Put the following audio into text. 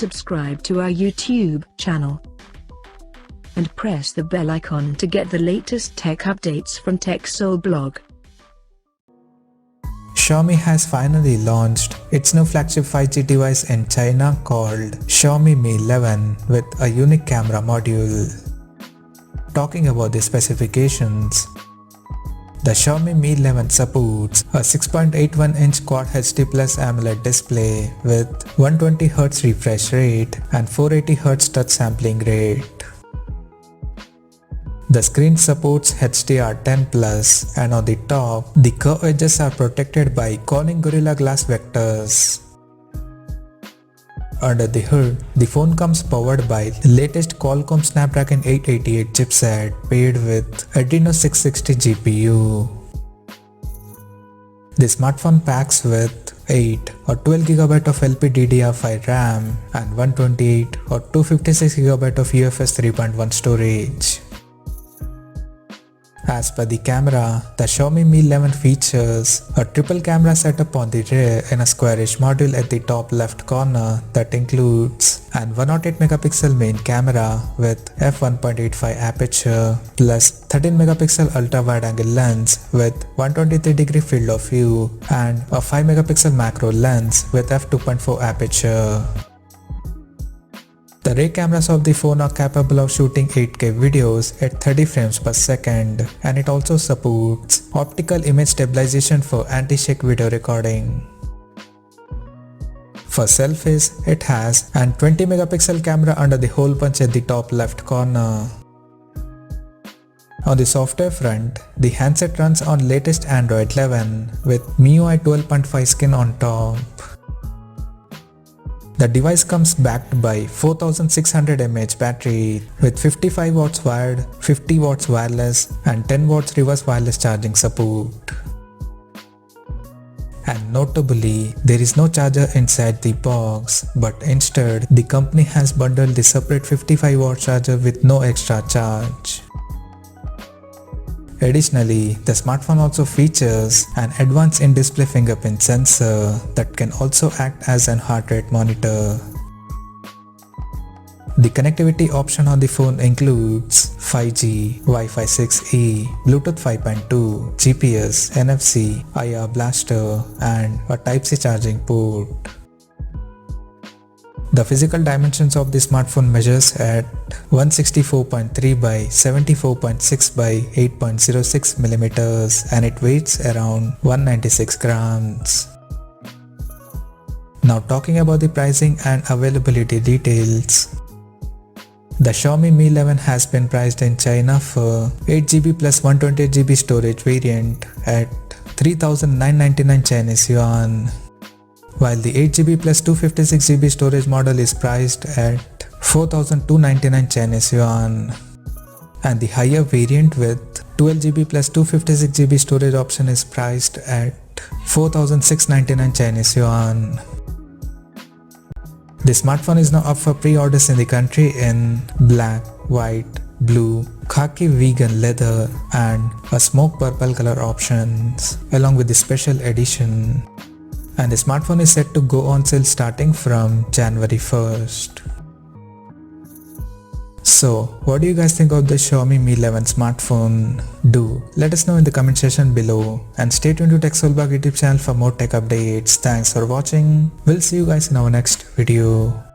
subscribe to our YouTube channel and press the bell icon to get the latest tech updates from TechSole Blog. Xiaomi has finally launched its new flagship 5G device in China called Xiaomi Mi 11 with a unique camera module. Talking about the specifications, the Xiaomi Mi 11 supports a 6.81-inch Quad HD Plus AMOLED display with 120Hz refresh rate and 480Hz touch sampling rate. The screen supports HDR10+, and on the top, the curved edges are protected by Corning Gorilla Glass vectors. Under the hood, the phone comes powered by the latest Qualcomm Snapdragon 888 chipset paired with Adreno 660 GPU. The smartphone packs with 8 or 12GB of LPDDR5 RAM and 128 or 256GB of UFS 3.1 storage. As per the camera, the Xiaomi Mi 11 features a triple camera setup on the rear in a squarish module at the top left corner that includes an 108MP main camera with f1.85 aperture plus 13MP ultra wide angle lens with 123° field of view and a 5MP macro lens with f2.4 aperture. The rear cameras of the phone are capable of shooting 8K videos at 30 frames per second, and it also supports optical image stabilization for anti-shake video recording. For selfies, it has an 20MP camera under the hole punch at the top left corner. On the software front, the handset runs on latest Android 11 with MIUI 12.5 skin on top. The device comes backed by 4600 mAh battery with 55 watts wired, 50 watts wireless and 10 watts reverse wireless charging support. And notably, there is no charger inside the box, but instead the company has bundled the separate 55 watt charger with no extra charge. Additionally, the smartphone also features an advanced in-display fingerprint sensor that can also act as an heart rate monitor. The connectivity option on the phone includes 5G, Wi-Fi 6E, Bluetooth 5.2, GPS, NFC, IR blaster, and a Type-C charging port. The physical dimensions of the smartphone measures at 164.3 by 74.6 by 8.06 millimeters and it weighs around 196 grams. Now talking about the pricing and availability details. The Xiaomi Mi 11 has been priced in China for 8GB plus 128GB storage variant at 3,999 Chinese yuan. While the 8GB plus 256GB storage model is priced at 4,299 Chinese yuan, and the higher variant with 12GB plus 256GB storage option is priced at 4,699 Chinese yuan. The smartphone is now up for pre-orders in the country in black, white, blue, khaki vegan leather and a smoke purple color options along with the special edition. And the smartphone is set to go on sale starting from January 1st. So, what do you guys think of the Xiaomi Mi 11 smartphone? Do let us know in the comment section below and stay tuned to TechSole Blog YouTube channel for more tech updates. Thanks for watching. We'll see you guys in our next video.